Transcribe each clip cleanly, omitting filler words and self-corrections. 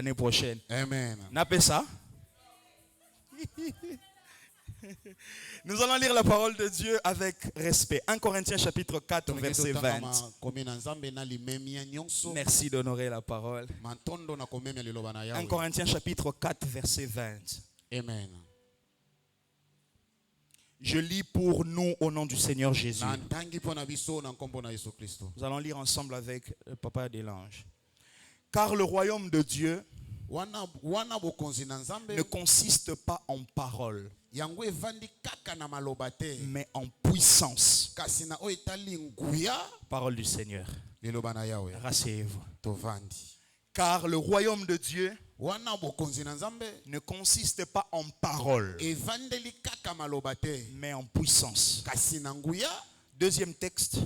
l'année prochaine. Amen. N'a pas ça? Nous allons lire la parole de Dieu avec respect. 1 Corinthiens chapitre 4 verset 20. Merci d'honorer la parole. 1 Corinthiens chapitre 4 verset 20. Amen. Je lis pour nous au nom du Seigneur Jésus. Nous allons lire ensemble avec le papa des anges. Car le royaume de Dieu ne consiste pas en paroles, mais en puissance. Parole du Seigneur. Rasseyez-vous. Car le royaume de Dieu ne consiste pas en paroles, mais en puissance. Deuxième texte,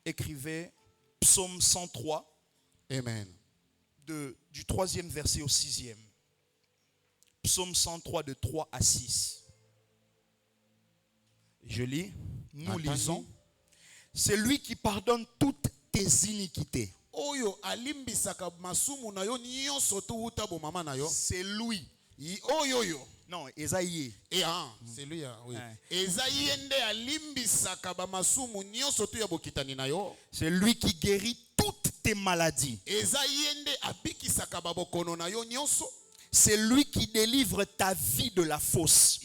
écrivez Psaume 103. Amen. Du 3e verset au 6e. Psaume 103 de 3 à 6. Je lis. Nous lisons. C'est lui qui pardonne toutes tes iniquités. C'est lui. Non, Esaïe. C'est lui, oui. C'est lui qui guérit toutes tes maladies. C'est lui qui délivre ta vie de la fosse.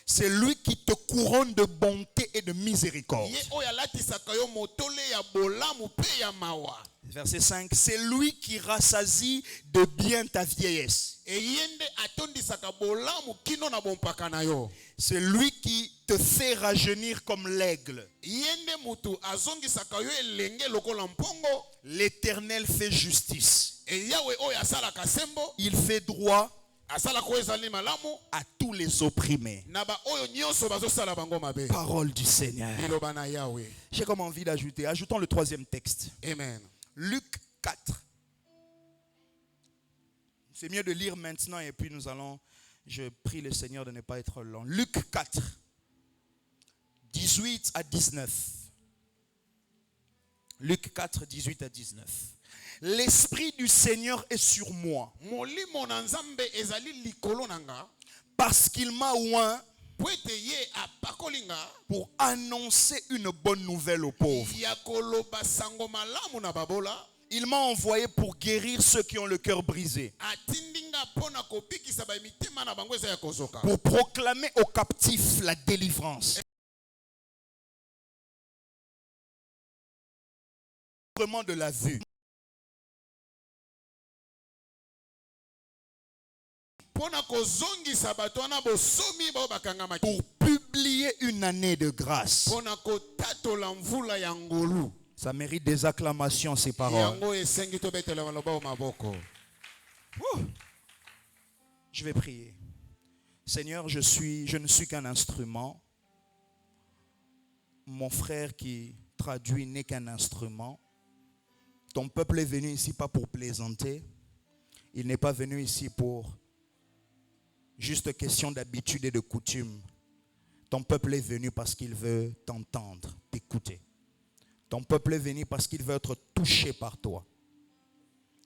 C'est lui qui te couronne de bonté et de miséricorde. Verset 5. C'est lui qui rassasie de bien ta vieillesse. C'est lui qui te fait rajeunir comme l'aigle. L'Éternel fait justice. Il fait droit à tous les opprimés. Parole du Seigneur. J'ai comme envie d'ajouter. Ajoutons le 3e texte. Amen. Luc 4. C'est mieux de lire maintenant et puis nous allons... Je prie le Seigneur de ne pas être long. Luc 4. 18 à 19. Luc 4, 18 à 19. L'Esprit du Seigneur est sur moi, parce qu'il m'a oint pour annoncer une bonne nouvelle aux pauvres. Il m'a envoyé pour guérir ceux qui ont le cœur brisé, pour proclamer aux captifs la délivrance, de la vue, pour publier une année de grâce. Ça mérite des acclamations, ces paroles. Je vais prier. Seigneur, je ne suis qu'un instrument. Mon frère qui traduit n'est qu'un instrument. Ton peuple est venu ici pas pour plaisanter. Il n'est pas venu ici pour juste question d'habitude et de coutume. Ton peuple est venu parce qu'il veut t'entendre, t'écouter. Ton peuple est venu parce qu'il veut être touché par toi.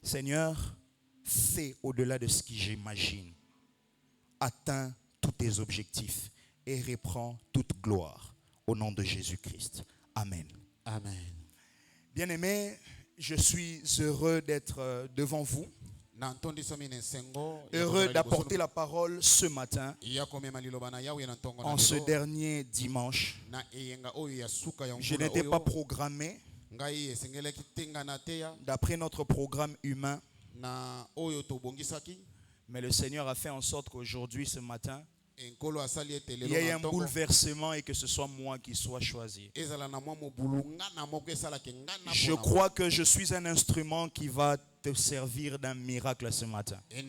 Seigneur, fais au-delà de ce que j'imagine. Atteins tous tes objectifs et reprends toute gloire. Au nom de Jésus-Christ. Amen. Amen. Bien-aimés, je suis heureux d'être devant vous. Heureux d'apporter la parole ce matin, en ce dernier dimanche. Je n'étais pas programmé d'après notre programme humain, mais le Seigneur a fait en sorte qu'aujourd'hui, ce matin, il y ait un bouleversement et que ce soit moi qui sois choisi. Je crois que je suis un instrument qui va te servir d'un miracle ce matin. Et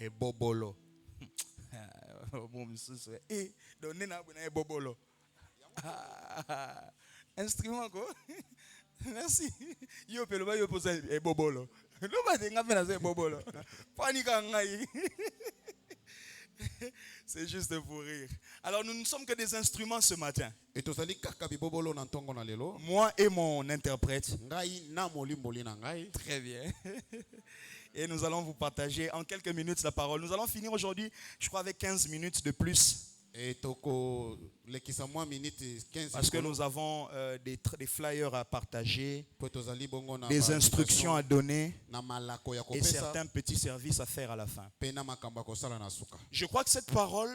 bobolo. Instrument quoi? Merci. Yo pelo yo pose e bobolo. C'est juste pour rire. Alors nous ne sommes que des instruments ce matin. Et tozali kaka bibobolo na ntongo na lelo. Moi et mon interprète. Ngai na molimboli na ngai. Très bien. Et nous allons vous partager en quelques minutes la parole. Nous allons finir aujourd'hui, je crois, avec 15 minutes de plus. Et toko lekisa moi minute 15. Parce que nous avons des flyers à partager, po tozali bongo na des instructions à donner na malako ya et kopesa certains petits services à faire à la fin. pe na makamba kosala na suka. Je crois que cette parole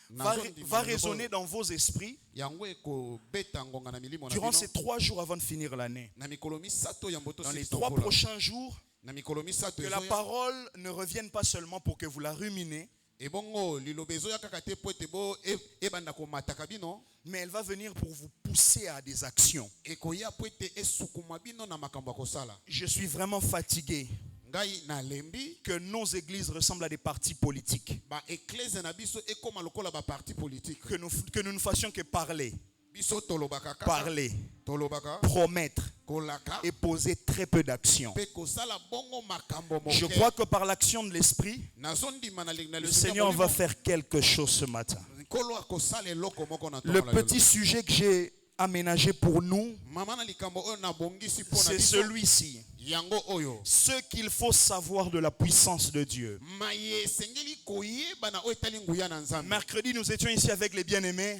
va résonner dans vos esprits Yango eko beta ngonga na milimo na durant bino. ces 3 jours avant de finir l'année. Na mikolo misato ya mboto Dans les sexto 3 kola. prochains jours, Na mikolo misato que la ezoya. parole ne revienne pas seulement pour que vous la ruminiez, Et bongo liloba ezoya kaka te po ete bo ebanda komataka bino. mais elle va venir pour vous pousser à des actions. Ekoya po ete esukuma bino na makambo ya kosala. Je suis vraiment fatigué Ngai na lembi que nos églises ressemblent à des partis politiques. ba église na biso ekoma lokola ba parti politique. Que nous ne fassions que parler, Biso tolobaka kaka. parler, Tolobaka promettre kolaka et poser très peu d'actions. pe kosala bongo makambo moke. Je crois que par l'action de l'Esprit, Nazondima na le Seigneur va faire quelque chose ce matin. Kolo akosala eloko moko na Le ntongo na lelo. petit sujet que j'ai aménagé pour nous, Mama na likambo oyo na bongisi po na c'est biso. celui-ci. Yango oyo. Ce qu'il faut savoir de la puissance de Dieu. Maye sengeli koyeba na oyo etali nguya na nzambe. Mercredi, nous étions ici avec les bien-aimés.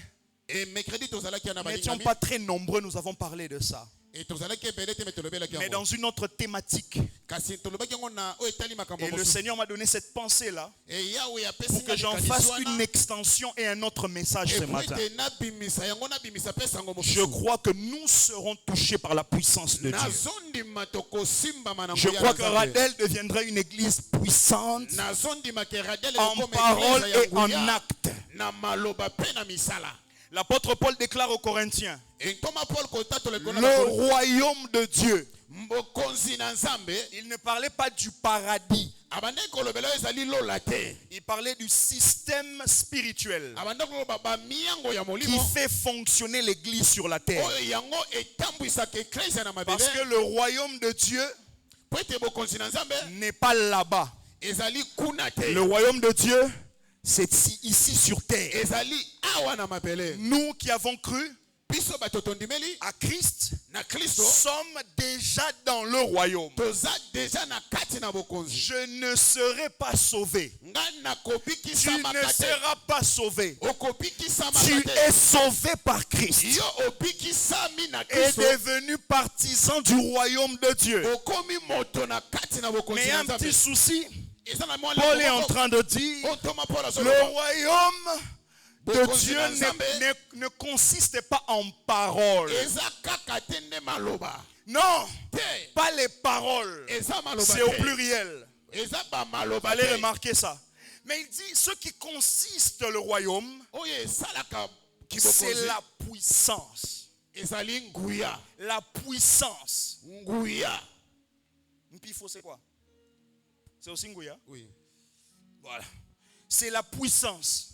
Et mercredi tozalaki na Nous n'étions balingami. pas très nombreux, nous avons parlé de ça. Et tozalaki ebele te me tolobelaki Mais yango. dans une autre thématique. Kasi tolobaki yango na oyo etali makambo Et le mosusu. Seigneur m'a donné cette pensée-là Et Yahweh apesi pour que nga j'en likanisi fasse wana. une extension et un autre message ce Et pour matin. ete nabimisa yango nabimisa pesa yango mosusu. Je crois que nous serons touchés par la puissance de Dieu. Nazondima tokosimbama na Je nguya crois na que Nzambe. Radel deviendra une église puissante Nazondima ke Radel en ekoma parole église ya et en nguya acte. na maloba pe na misala. L'apôtre Paul déclare aux Corinthiens, Et Thomas Paul kotato le le royaume de Dieu. mbokonzi na Nzambe Il ne parlait pas du paradis. abande kolobela ezali lola te. Il parlait du système spirituel Abande koloba ba miyango ya qui molimo fait fonctionner l'église sur la terre. oyo yango etambwisaka eklise na mabele. Parce que le royaume de Dieu Po ete bokonzi na Nzambe n'est pas là-bas. ezali kuna te. Le royaume de Dieu, c'est ici sur terre. Ezali awa na mabele. Nous qui avons cru Biso bato tondimeli à Christ na Kristo sommes déjà dans le royaume. toza deja na kati na bokonzi. Je ne serai pas sauvé. Nga na Tu kobikisa ne makate. seras pas sauvé. Okobikisa Tu makate. es sauvé par Christ Yo obikisami na et Kristo. devenu partisan du royaume de Dieu. Okomi moto na kati na bokonzi Mais na un petit Nzambe. souci, Eza na mwa Paul est leko en moko. train de dire, O Thomas Paul le azoloba. royaume de Dieu ne consiste pas en paroles. Eza kaka te nde maloba. Non, Te. pas les paroles. Eza maloba C'est au te. pluriel. Eza ba maloba Allez te. remarquer ça. Mais il dit, ce qui consiste le royaume, Oyo esalaka c'est kibokonzi. la puissance. Ezali nguya. La puissance. Nguya. Mpifo, c'est quoi? C'est aussi Ngouya. Oui. Voilà. C'est la puissance.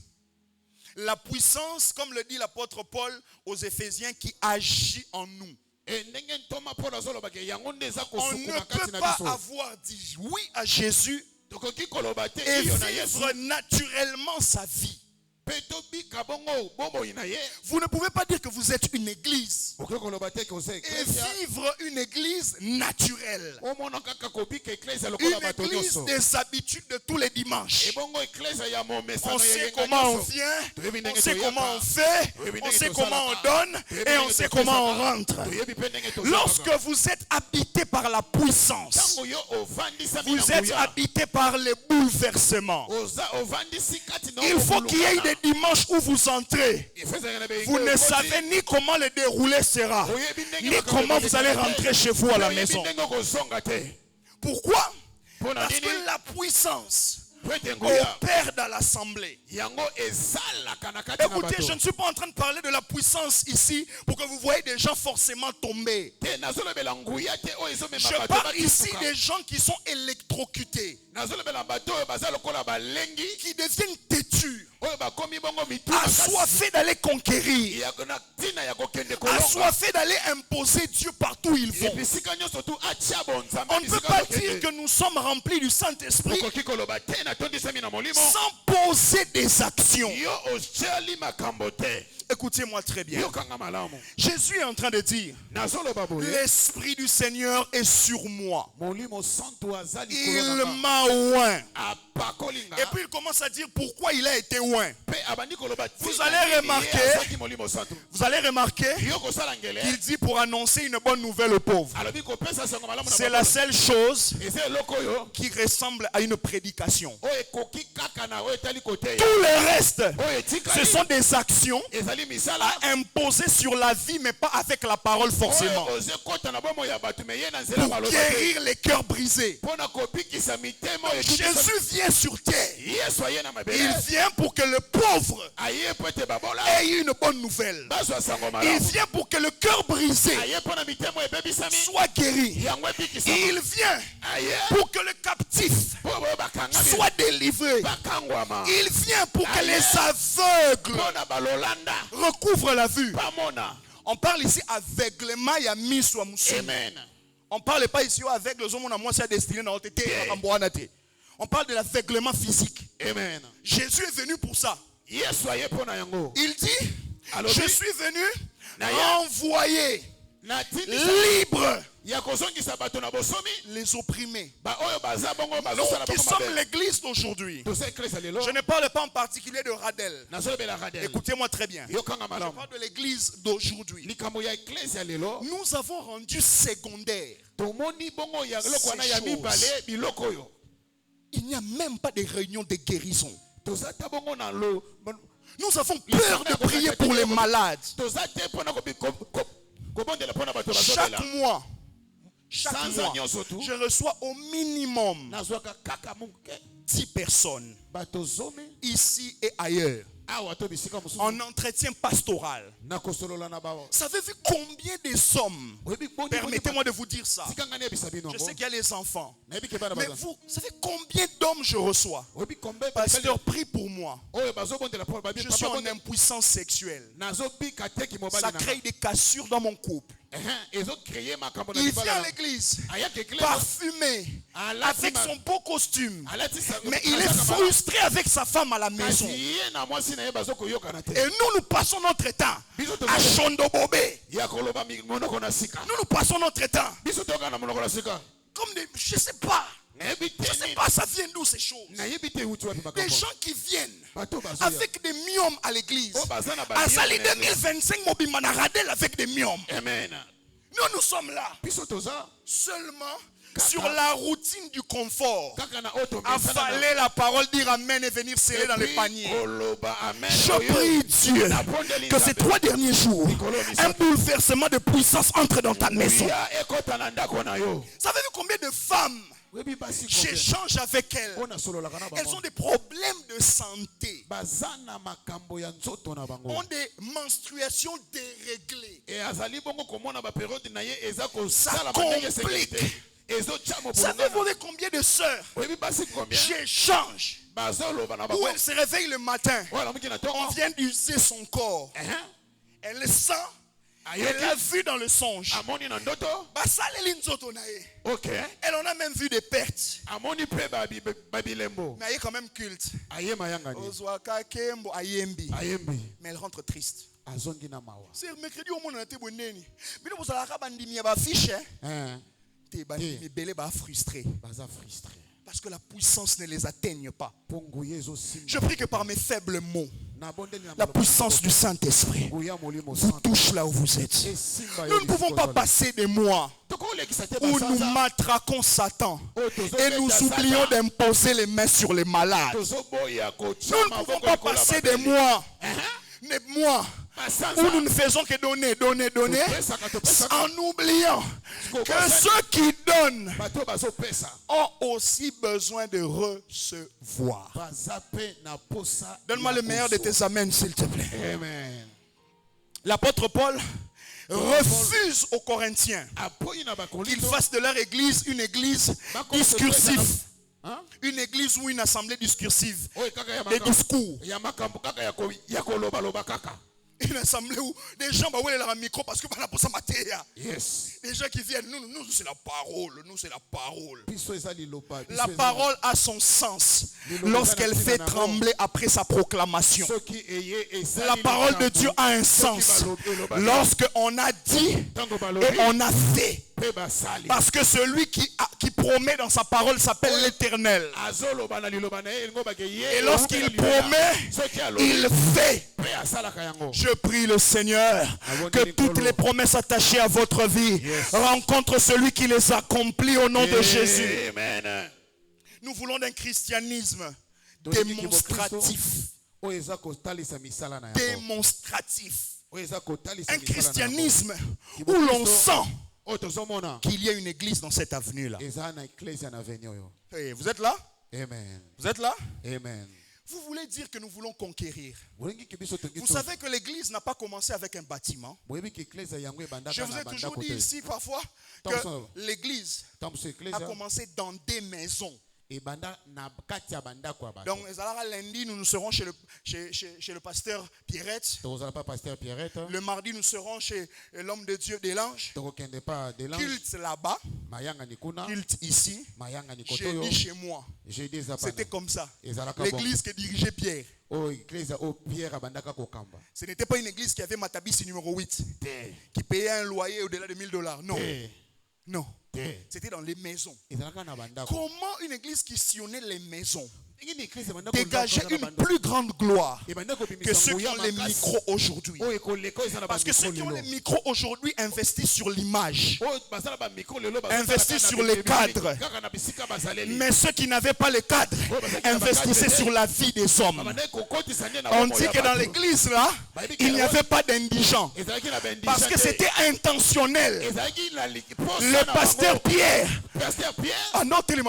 La puissance, comme le dit l'apôtre Paul aux Éphésiens, qui agit en nous. Et ndenge Thomas Paul azoloba ke yango nde eza On ne kosukuma kati peut na pas biso. avoir dit oui à Jésus Tokoki koloba te et iyo na Yesu. vivre naturellement sa vie. Pe tobika bongo bomoi na ye. Vous ne pouvez pas dire que vous êtes une église Okoki koloba te ke oza et eklesia. vivre une église naturelle. Omona kaka kobika eklesia Une lokola bato église nyonso. des habitudes de tous les dimanches. Ebongo eklesia ya On momesano sait ya comment on nyonso. vient, on sait comment on fait, on sait comment on donne et on sait comment on rentre. Toyebi pe ndenge tozalaka. Lorsque vous êtes habité par la puissance, Tango yo ovandisami na vous êtes nguya. habité par les bouleversements. Ovandisi kati na Il faut qu'il y ait okolukana. des dimanches où vous entrez. Efezaka na Vous ne savez ni comment le déroulé sera, ni comment vous allez rentrer chez vous à la maison. Pourquoi? Parce que la puissance opère dans l'assemblée. Écoutez, je ne suis pas en train de parler de la puissance ici pour que vous voyez des gens forcément tomber. Je parle ici des gens qui sont électrocutés, qui deviennent têtus, assoiffés d'aller conquérir, assoiffés d'aller imposer Dieu partout où ils vont. On ne peut pas dire que nous sommes remplis du Saint-Esprit sans poser des actions. yo osali makambo te. Écoutez-moi très bien. Yokanga malamu. Jésus est en train de dire, Nazoloba boye. l'Esprit du Seigneur est sur moi. Molimo santo azali Il kolona. m'a oint. Apakolinga. Et puis il commence à dire pourquoi il a été oint. Pe abandi koloba. Vous allez remarquer, Molimo santo. vous allez remarquer Yoko salangele. qu'il dit pour annoncer une bonne nouvelle aux pauvres. Alobi ko pesa sango malamu na. C'est la seule chose Eze lokoyo. qui ressemble à une prédication. Oye koki kaka na oye tali kote. Tout le reste, Oye tika. ce sont des actions Ezali misala. imposées sur la vie, mais pas avec la parole forcément. Oye oze kota na bomo ya batu me ye na nzela Pour baloba. guérir les cœurs brisés. Pona kopikisa mitema oye. Jésus vient sur terre. Yesu aye na mabele. Il vient pour que le pauvre Aye pote babola. ait une bonne nouvelle. Bazwa sango Il malamu. vient pour que le cœur brisé Aye pona mitema ebebisami. soit guéri. Yango ebikisa. Il vient Aye. pour que le captif Po bakanga. soit délivré. Bakangwama. Il vient pour que les aveugles Pona balolanda. recouvrent la vue. Pamona. On parle ici aveuglement, il y a mis sur Amen. On ne parle pas ici aveugle, les hommes moi c'est destiné dans le On parle de l'aveuglement physique. Amen. Jésus est venu pour ça. Yesu aye pona yango. Il dit, Alors, je oui. suis venu Na ya. envoyer Na tindi. libre Ya kozongisa bato na bosomi. les opprimés. Ba oyo baza bongo Nous bazosala qui bongo sommes mabe. l'église d'aujourd'hui, Toza eklesa lelo. je ne parle pas en particulier de Radel. Nazolobela radel. Écoutez-moi très bien. Yokanga Je malamu. parle de l'église d'aujourd'hui. Likambo ya eklesa lelo. Nous avons rendu secondaire. Tomoni bongo ya loko wana ya Ces choses. mibale biloko oyo. Il n'y a même pas de réunion de guérison. Toza ta bongo na lo. Nous avons peur de prier pour les malades. Toza te pona kobondela pona bato Chaque bazobela. mois, chaque Sanza mois, nyonso tu. je reçois au minimum Nazwaka kaka muke. 10 personnes Bato zomi. ici et ailleurs Awa to bisika mususu. en entretien pastoral. Na kosolola na bawo. Savez-vous combien de sommes? Permettez-moi de vous dire ça. Sikanga ne bisabino. Je sais qu'il y a les enfants. Nayebi ke bana Mais baza. vous savez combien d'hommes je reçois? Oyebi kombe Pasteur, prie pour moi. oyo bazobondela pona babi. Je suis en impuissance sexuelle. Nazobika te ki mobali Ça na. crée des cassures dans mon couple. Ezo créer makambo na Il vient libala. à l'église, Ayaki église. parfumé, avec son beau costume. Mais il est frustré avec sa femme à la maison. Ye na mwasi na ye bazokoyokana te. Et nous passons notre temps à Chondobobé. Ya koloba monoko na sika. Nous passons notre temps Biso toka na monoko na sika. comme des... Je sais pas. Nayebi te Je sais nini. pas, ça vient d'où ces choses. Nayebi te uti wapi Des makambo. gens qui viennent Bato bazoya. avec des myomes à l'église. Oh, baza na ba À myomes Sali na 2025, Mobimana Radel avec des myomes. Amen. Nous sommes là Biso toza. seulement sur la routine du confort. Kaka na auto Avaler la parole, dire amen et venir serrer dans le panier. Koloba amen. Je prie Dieu que ces 3 derniers jours, un bouleversement de puissance entre dans ta maison. Ya ekota na ndako na yo. Savez-vous combien de femmes Webi basi j'échange avec elles? ona solola kana Elles ont des problèmes de santé, bazana makambo ya nzoto na bango. ont des menstruations déréglées. Et azali bongo komona ba période na ye eza ko Ça sala complique. sécurité. Ezo chamo Savez-vous combien de sœurs Webi basi combien? j'échange Bazolo bana où bango. elle se réveille le matin? Wala mukina On tongo. vient d'user son corps. Elle sent, elle l'a vu dans le songe. Amoni na ndoto. Basaleli nzoto na ye. OK. Elle en a même vu des pertes. Amoni pe babilembo. Mais elle est quand même culte. Aye mayanga ni. Ozwaka kembo ayembi. Ayembi. Mais elle rentre triste. Azongi na mawa. C'est mercredi au monde on était boneni. Bino bozalaka bandimi ya ba fiche. Te bandimi belé ba frustré. Baza frustré. Parce que la puissance ne les atteigne pas. Pongo yezo sim. Je prie que par mes faibles mots, Na bondeli na la puissance du Saint-Esprit Goya molimo vous santo. touche là où vous êtes. Et simba Nous ne pouvons pas passer des mois Toko lekisa te où nous basanza. matraquons Satan Tozo et nous beta oublions Satan. d'imposer les mains sur les malades. Tozo boya ko Nous ne pouvons pas passer des mois, où nous ne faisons que donner, en oubliant que ceux qui donnent Bato bazo pesa. ont aussi besoin de recevoir. Baza pe na posa. Donne-moi le meilleur de tes amens, s'il te plaît. Amen. L'apôtre Paul refuse aux Corinthiens Apoyi na qu'ils bakolinto. fassent de leur église une église discursive. Hein? Une église ou une assemblée discursive. Oye kaka ya Des makambo. discours. Ya makambo kaka ya koloba loba kaka. Une assemblée où des gens bah ouais, leur micro parce que pour ça matéria. Yes. Les gens qui viennent, nous c'est la parole, nous c'est la parole. Biso ezali loba. La parole a son sens lorsqu'elle fait trembler après sa proclamation. La parole de Dieu a un sens lorsque on a dit et on a fait. Parce que celui qui promet dans sa parole s'appelle l'Éternel. Et lorsqu'il promet, il fait. Je prie le Seigneur que toutes les promesses attachées à votre vie rencontrent celui qui les accomplit au nom de Jésus. Nous voulons un christianisme démonstratif. Démonstratif. Un christianisme où l'on sent qu'il y a une église dans cette avenue-là. Hey, vous êtes là? Amen. Vous êtes là? Amen. Vous voulez dire que nous voulons conquérir. Vous savez que l'église n'a pas commencé avec un bâtiment. Je vous ai toujours dit ici parfois que l'église a commencé dans des maisons. Donc, lundi, nous serons chez le pasteur Pierrette. Le mardi, nous serons chez l'homme de Dieu des Langes. Culte là-bas. Culte ici. Jeudi chez moi. C'était comme ça. L'église que dirigeait Pierre. Ce n'était pas une église qui avait Matabisi numéro 8. Qui payait un loyer au-delà de $1000. Non. Non. C'était dans les maisons. Comment une église qui sillonnait les maisons dégageait une plus grande gloire que ceux qui ont les micros aujourd'hui? Parce que ceux qui ont les micros aujourd'hui investissent sur l'image, investissent sur les cadres. Mais ceux qui n'avaient pas les cadres investissaient sur la vie des hommes. On dit que dans l'église là, il n'y avait pas d'indigents. Parce que c'était intentionnel. Le pasteur Pierre, anotez-le,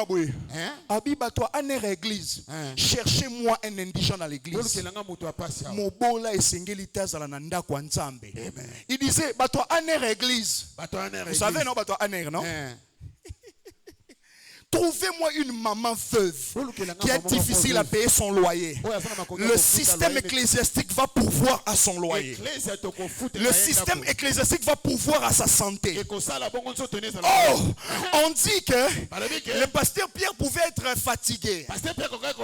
Abiba toi, en église. Cherchez-moi un indigent dans l'église. Il disait, toi, en église. Vous savez, non, toi, en non? Trouvez-moi une maman veuve qui est difficile à payer son loyer. Le système ecclésiastique va pourvoir à son loyer. Le système ecclésiastique va pourvoir à sa santé. Oh, on dit que le pasteur Pierre pouvait être fatigué,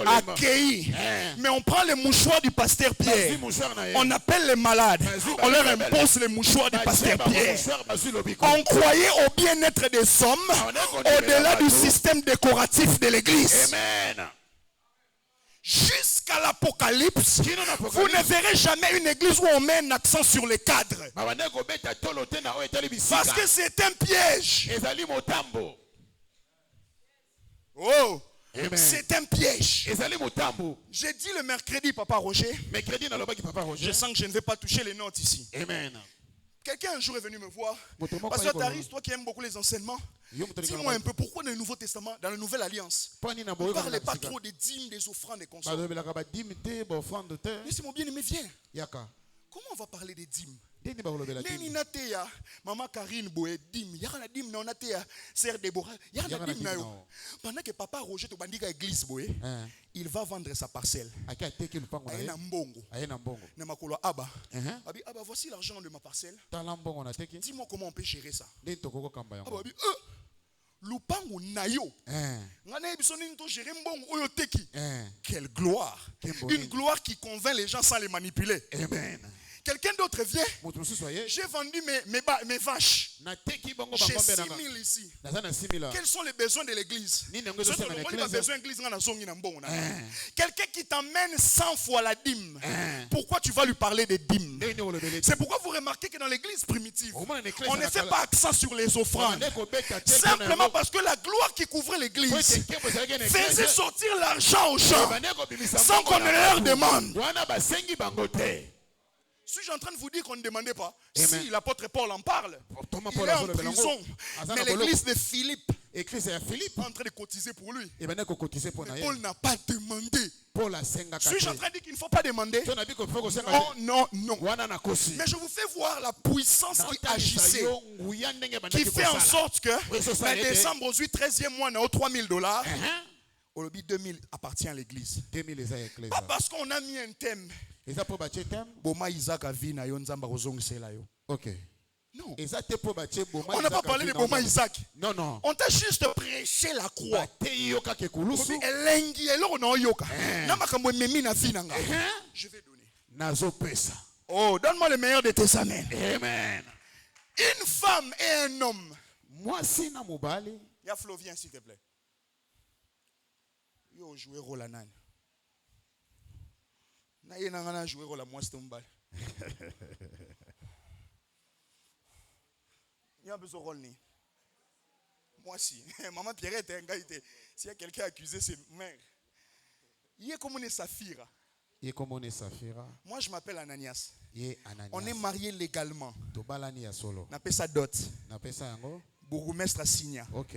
accueilli. Mais on prend les mouchoirs du pasteur Pierre. On appelle les malades. On leur impose les mouchoirs du pasteur Pierre. On croyait au bien-être des hommes au-delà du système décoratif de l'église. Amen. Jusqu'à l'Apocalypse, vous ne verrez jamais une église où on met un accent sur les cadres. Parce que c'est un piège. Oh, c'est un piège. J'ai dit le mercredi, Papa Roger. Je sens que je ne vais pas toucher les notes ici. Amen. Quelqu'un un jour est venu me voir. Pasteur Taris, toi qui aimes beaucoup les enseignements, dis-moi un peu pourquoi dans le Nouveau Testament, dans la Nouvelle Alliance, on ne parle pas trop des dîmes, des offrandes et consorts. Laissez mon bien-aimé, viens. Comment on va parler des dîmes? Maman Karine Boé dîme, y'a dîme non atea, sœur Déborah, y'a dîme na yo. Pendant que papa Roger to bandika église boé, il va vendre sa parcelle. Aena mbongo. Na makolo aba. Abi aba voici l'argent de ma parcelle. Dis-moi comment on peut gérer ça. Aba abi lupango nayo. Ngana ebiso nini to gérer mbongo oyo teki. Quelle gloire. Une gloire qui convainc les gens sans les manipuler. Amen. Quelqu'un d'autre vient. J'ai vendu mes vaches. J'ai 6 000 ici. Quels sont les besoins de l'église? Quelqu'un qui t'emmène 100 fois la dîme. Pourquoi tu vas lui parler des dîmes? C'est pourquoi vous remarquez que dans l'église primitive, on ne fait pas accent sur les offrandes. Simplement parce que la gloire qui couvrait l'église faisait sortir l'argent aux gens sans qu'on ne leur demande. Suis-je en train de vous dire qu'on ne demandait pas? Si l'apôtre Paul en parle, il est en prison. Mais l'église de Philippe est en train de cotiser pour lui. Mais Paul n'a pas demandé. Suis-je en train de dire qu'il ne faut pas demander? Non. Mais je vous fais voir la puissance qui agissait, qui fait en sorte que le décembre 8, 13e mois, on a $3,000. Au lobby 2000 appartient à l'église. Pas parce qu'on a mis un thème eza po batie tem. Boma Isaac a vi na yo nzamba kozongisela yo. Ok. Non. Eza te po batie boma. On n'a pas parlé de Boma Isaac. Non, non. On t'a juste prêché la croix. Te yoka ke kulusu. Elengi eloko na yoka. Na makambo memi na vi nanga. Je vais donner. Nazo pesa. Oh, donne-moi le meilleur de tes amens. Amen. Une femme et un homme. Moi si na mobali. Ya Flo, viens s'il te plaît. Yo jouer rôle à nani. Na ye nanga jouer rôle à moi c'est mbali. Il y a un peu ce rôle ni. Moi si. Maman Pierrette est un gars. S'il y a quelqu'un accusé, c'est mère. Il est comme on est Saphira. Il est comme on est Saphira. Moi je m'appelle Ananias. Ananias. On est mariés légalement. Tobalani ya solo. On appelle ça dot. Na pesa yango. Bourgmestre a signé. Ok.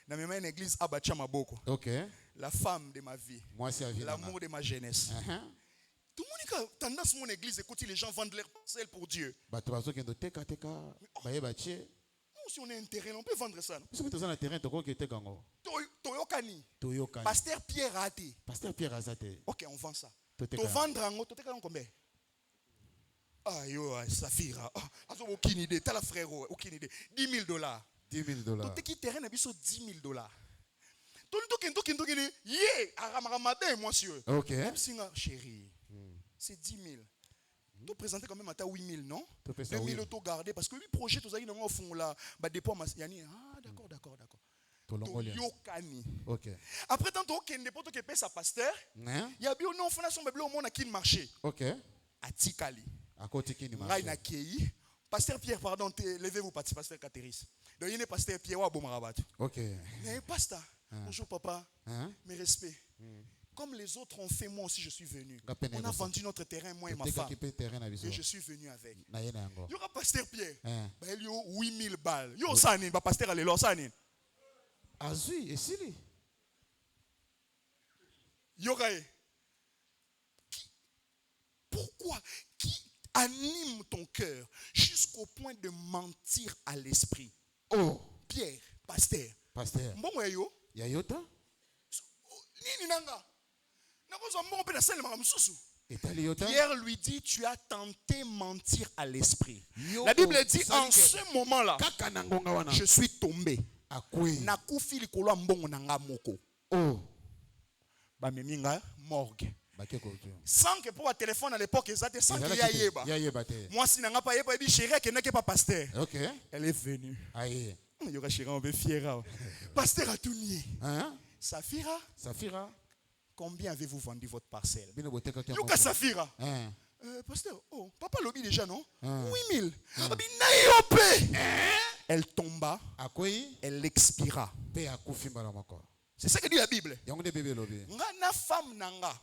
Dans une église Abacha Maboko. Ok. La femme de ma vie. Moi c'est l'amour de ma jeunesse. Tout le monde a tendance mon église écouter les gens vendent leur parcelle pour Dieu. Nous, si on est intérêt, on peut vendre ça. Toyokani. Pasteur Pierre Raté. Pasteur Pierre Raté. Ok, on vend ça. Tu vendre en combien? Ah yo, Saphira. Ah, aucune idée. T'as la frère, aucune idée. $10,000. $10,000. Tu qui terrain a biso $10,000. Ok. Chérie, c'est 10,000. Tu présentes quand même à ta 8,000, non? 2,000 auto gardé parce que lui projet tous aïe dans fond là, bah dépôt yani. Ah d'accord. Yokani. Ok. Après tant que n'importe qui paie sa pasteur, il y a bien non fondation bébé au monde à qui marché. Ok. À Tikali. À côté qui marché. Raina Kei. Pasteur Pierre, pardon, levez-vous, pasteur Catéris. Donc il y a pasteur Pierre ou Bomarabat. Ok. Mais pasteur. Bonjour papa, mes respects. Comme les autres ont fait, moi aussi je suis venu. On a vendu notre terrain, moi et ma femme. Et je suis venu avec. Il y aura pasteur Pierre. Il y a 8,000 balles. Il y a Sanin, pasteur Alelo Sanin. Azui, et Sili. Il y aura. Pourquoi? Qui anime ton cœur jusqu'au point de mentir à l'esprit? Oh, Pierre, pasteur. Pasteur. Bon, yo. Yayota? Nini nanga? Pierre lui dit, tu as tenté mentir à l'esprit. La Bible dit, en ce moment-là, je suis tombé. Nakufi likolo mbongo nanga moko. Oh. Ba meminga morgue. Sans que pour un téléphone à l'époque, exact, sans qu'il y ait yeba. Moi, si n'a pas yeba, il dit chérie, qu'elle n'est pas pasteur. Ok. Elle est venue. Aïe. Il y aura chérie, on veut fier. Pasteur a tout nié. Saphira. Combien avez-vous vendu votre parcelle? Yoka Saphira. Pasteur, oh, papa lobby déjà, non? 8,000. Elle tomba. Elle expira. C'est ça que dit la Bible. Ngana femme nanga.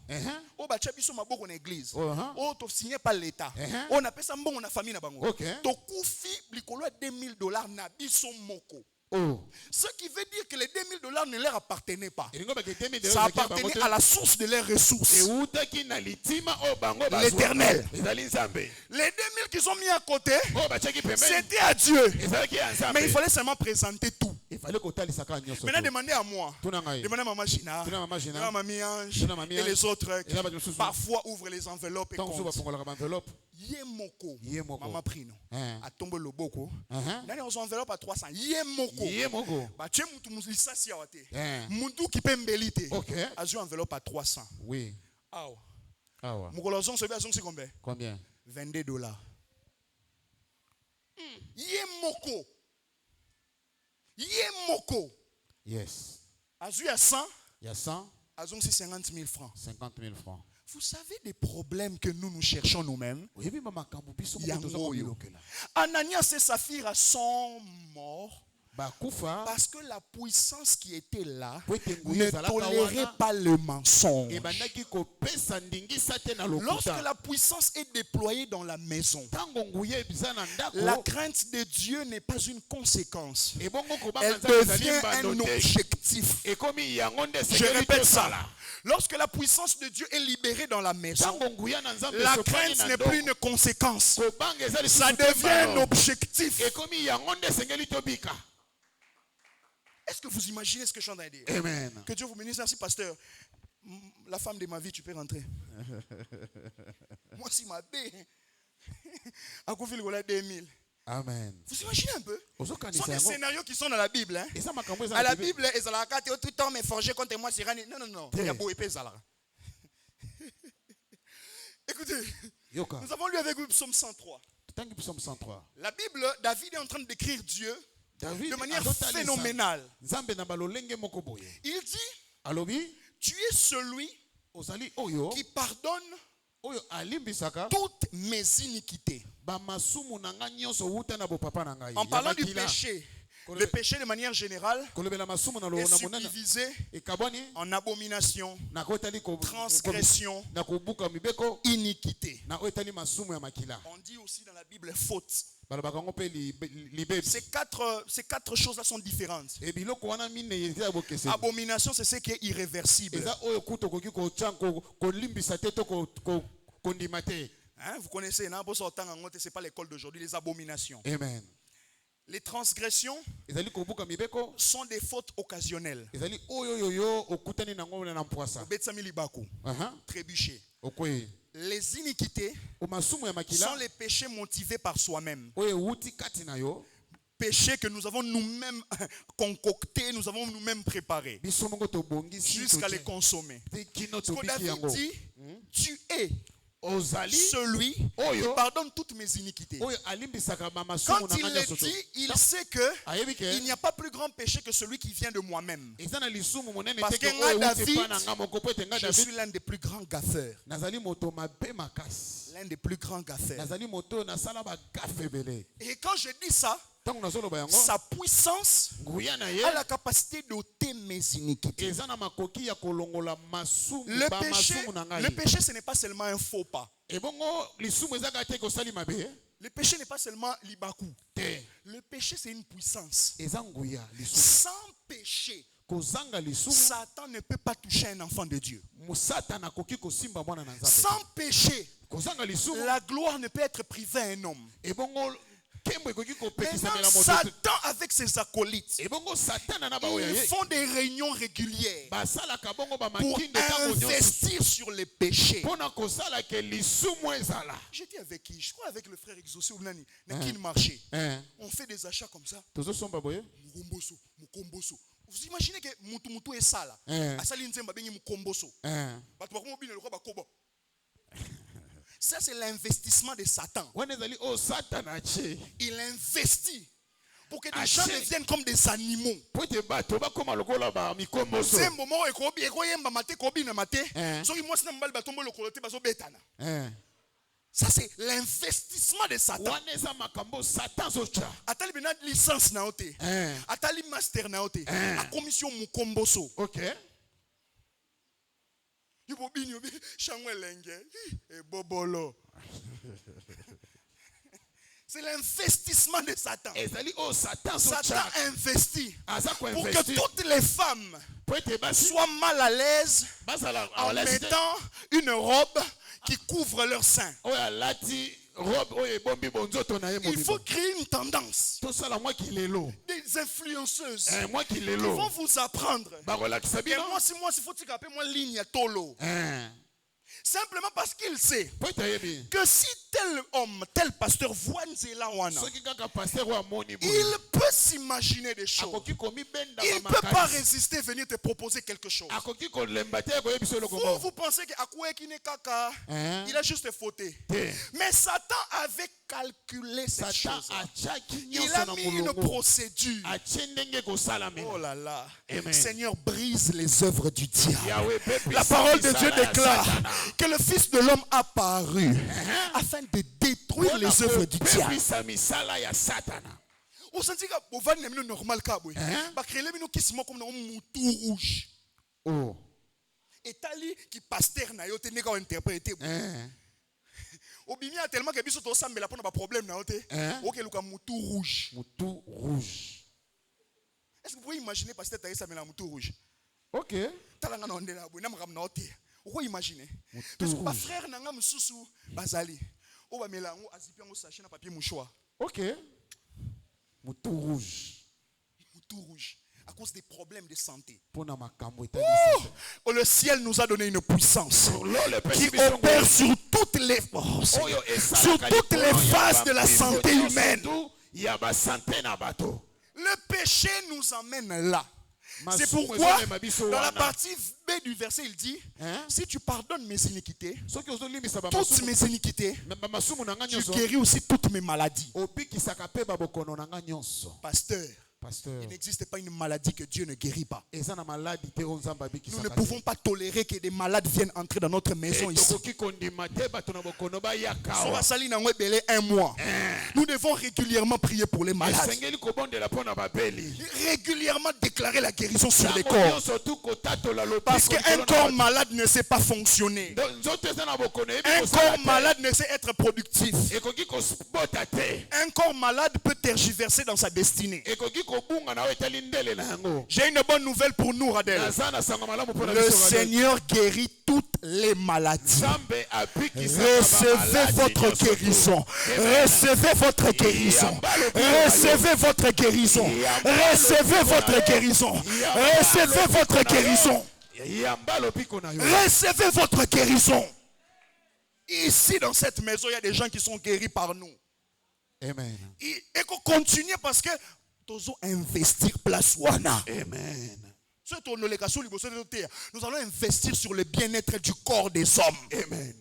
O ba chabiso maboko na église. O to signé par l'état. On appelle ça mbongo na famille na bango. To kufi likolo $2,000 na biso moko. Oh. Ce qui veut dire que les $2,000 ne leur appartenaient pas. Ça appartenait à la source de leurs ressources. L'Éternel. Les 2,000 qu'ils ont mis à côté, c'était à Dieu. Mais il fallait seulement présenter tout. Maintenant, demandez à moi. Demandez à Maman Gina. Demandez à Mamie Ange. Et les autres qui parfois ouvrent les enveloppes et comptent. Yemoko. Maman Prino. A tombé le boko. Dans les enveloppes à 300. Yemoko. Bah, tu es moutoumoussa si awate. Moutou qui peut mbelite. A joué enveloppe à 300. Oui. Ah. Moukolozon, c'est combien? Combien? $22. Yemoko. Yemoko. Yes. A joué à 100. Il y a 100. A joué c'est 50,000 francs. 50,000 francs. Vous savez des problèmes que nous cherchons nous-mêmes? Ananias et Saphira sont morts parce que la puissance qui était là ne tolérait pas le mensonge. Lorsque la puissance est déployée dans la maison, la crainte de Dieu n'est pas une conséquence. Elle devient un objectif. Je répète ça. Lorsque la puissance de Dieu est libérée dans la maison, la crainte n'est plus une conséquence. Ça devient un objectif. Est-ce que vous imaginez ce que je suis en train de dire? Amen. Que Dieu vous bénisse. Merci, pasteur. La femme de ma vie, tu peux rentrer. Moi, si ma bé, à coup, il y a 2000. Amen. Vous imaginez un peu? Ce sont des Scénarios scénarios qui sont dans la Bible. Hein? À la Bible, tout homme est forgé contre moi. Non. Il y a beau épée, ça là. Écoutez, nous avons lu avec vous Psaume 103. La Bible, David est en train de décrire Dieu de manière phénoménale. Il dit, tu es celui qui pardonne toutes mes iniquités. En parlant du péché, le péché de manière générale est subdivisé en abomination, transgression, iniquité. On dit aussi dans la Bible faute. Ces quatre choses-là sont différentes. Abomination, c'est ce qui est irréversible. Hein, vous connaissez, ce n'est pas l'école d'aujourd'hui, les abominations. Amen. Les transgressions sont des fautes occasionnelles. Trébucher. Les iniquités sont les péchés motivés par soi-même. Péchés que nous avons nous-mêmes concoctés, nous avons nous-mêmes préparés jusqu'à les consommer. Ce que David dit, tu es celui qui pardonne toutes mes iniquités. Quand il le dit, il sait qu'il n'y a pas plus grand péché que celui qui vient de moi-même. Parce que moi, David, je suis l'un des plus grands gaffeurs. L'un des plus grands gaffeurs. Et quand je dis ça, sa puissance a la capacité d'ôter mes iniquités. Le péché, ce n'est pas seulement un faux pas. Le péché n'est pas seulement l'ibakou. Le péché, c'est une puissance. Sans péché, Satan ne peut pas toucher un enfant de Dieu. Sans péché, la gloire ne peut être privée à un homme. Maintenant, Satan avec ses acolytes, ils font des réunions régulières pour investir sur les péchés. J'étais avec qui? Je crois avec le frère Exaucé ou Nani. Marché. On fait des achats comme ça. Vous imaginez que Mutu est ça là. Ça, c'est l'investissement de Satan. Il investit pour que des gens deviennent comme des animaux. C'est un moment ça, c'est l'investissement de Satan. Atali benat licence naote. Atali master naote. A commission mukomboso. Ok. C'est l'investissement de Satan. Satan investit pour que toutes les femmes soient mal à l'aise en mettant une robe qui couvre leur sein. Il faut créer une tendance. Des influenceuses qui vont vous apprendre. Et moi, si faut appeler moi ligne tolo. Simplement parce qu'il sait que si tel homme, tel pasteur voit Nzelawana, il peut s'imaginer des choses. Il ne peut pas résister, venir te proposer quelque chose. Vous pensez qu'il a juste fauté. Mais Satan avait calculé cette chose. Il a mis une procédure. Oh là là. Seigneur, brise les œuvres du diable. La parole de Dieu déclare que le Fils de l'homme a paru afin de détruire les œuvres du diable. Vous sentez que vous avez un normal kaboué. Bah créer les minous qui se comme dans moutou rouge. Et tali qui pasteur na yote nega interpréter. Obimia tellement que biso to sambela pona ba problème na yote. OK luka moutou rouge. Moutou rouge. Est-ce que vous pouvez imaginer pasteur taï sambela moutou rouge? OK. Talanga na ondela boy na makam na yote. Vous pouvez imaginer. Parce que ma frère nanga mususu bazali. O ba melango azipi ngo sachet na papier mouchoir. OK. Moutou rouge. Moutou rouge. à cause des problèmes de santé. Pona makambo Oh, le ciel nous a donné une puissance qui qui opère sur toutes les forces, sur toutes les phases de la santé humaine. Le péché nous emmène là. C'est pourquoi, dans la partie B du verset, il dit, si tu pardonnes mes iniquités, toutes mes iniquités, tu guéris aussi toutes mes maladies. Pasteur, il n'existe pas une maladie que Dieu ne guérit pas. Nous ne pouvons pas tolérer que des malades viennent entrer dans notre maison ici. Un mois. Nous devons régulièrement prier pour les malades. Régulièrement déclarer la guérison sur les corps. Parce qu'un corps malade ne sait pas fonctionner. Un corps malade ne sait être productif. Un corps malade peut tergiverser dans sa destinée. J'ai une bonne nouvelle pour nous, Radel. Le Seigneur guérit toutes les maladies. Recevez votre guérison. Recevez votre guérison. Recevez votre guérison. Recevez votre guérison. Recevez votre guérison. Recevez votre guérison. Ici, dans cette maison, il y a des gens qui sont guéris par nous. Amen. Et qu'on continue parce que investir place wana. Amen. Nous allons investir sur le bien-être du corps des hommes. Amen.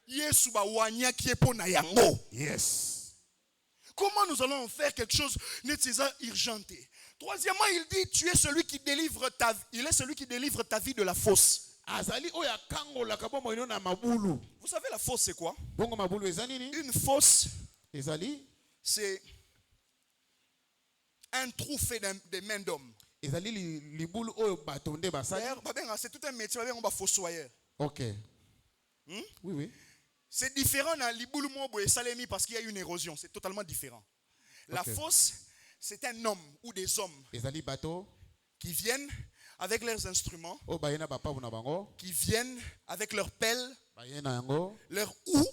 Yes. Comment nous allons faire quelque chose urgent? Troisièmement, il dit, tu es celui qui délivre ta vie. Il est celui qui délivre ta vie de la fosse. Vous savez la fosse c'est quoi? Une fosse, c'est un trou fait de main d'homme. C'est tout un métier, on va fossoyeur. Ok. Oui. C'est différent dans l'Iboulou Mobo et Salemi parce qu'il y a une érosion. C'est totalement différent. La fosse, c'est un homme ou des hommes qui viennent avec leurs instruments, qui viennent avec leurs pelles, leurs houes,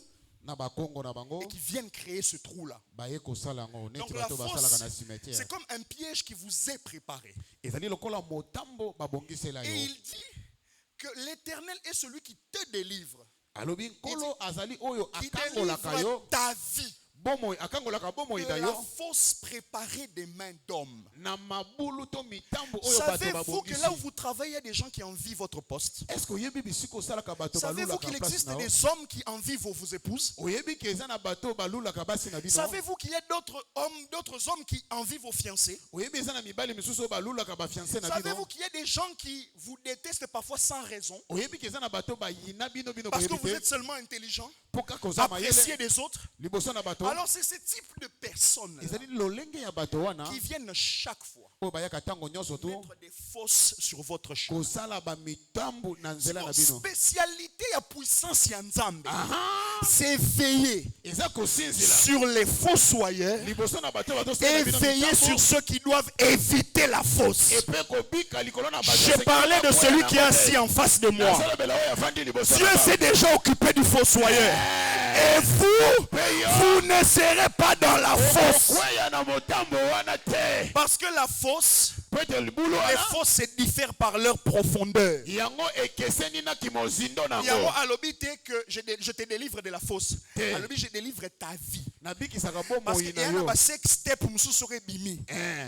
et qui viennent créer ce trou-là. Donc la fosse, c'est comme un piège qui vous est préparé. Et il dit que l'Éternel est celui qui te délivre. Qui délivre ta vie. De la fosse préparée des mains d'hommes. Savez-vous que là où vous travaillez, il y a des gens qui envient votre poste? Savez-vous qu'il existe des hommes qui envient vos épouses? Savez-vous qu'il y a d'autres hommes qui envient vos fiancés? Savez-vous qu'il y a des gens qui vous détestent parfois sans raison? Parce que vous êtes seulement intelligent, apprécié des autres. Alors c'est ce type de personnes qui viennent chaque fois mettre des fausses sur votre chemin. Spécialité à puissance Yanzambe, c'est veiller sur les fossoyeurs et veiller sur ceux qui doivent éviter la fosse. Je parlais de celui qui est assis en face de moi. Dieu s'est déjà occupé du fossoyeur. Et vous ne serez pas dans la fosse. Parce que la fosse, les fosses se diffèrent par leur profondeur. Que je te délivre de la fosse. Je délivre ta vie. Parce que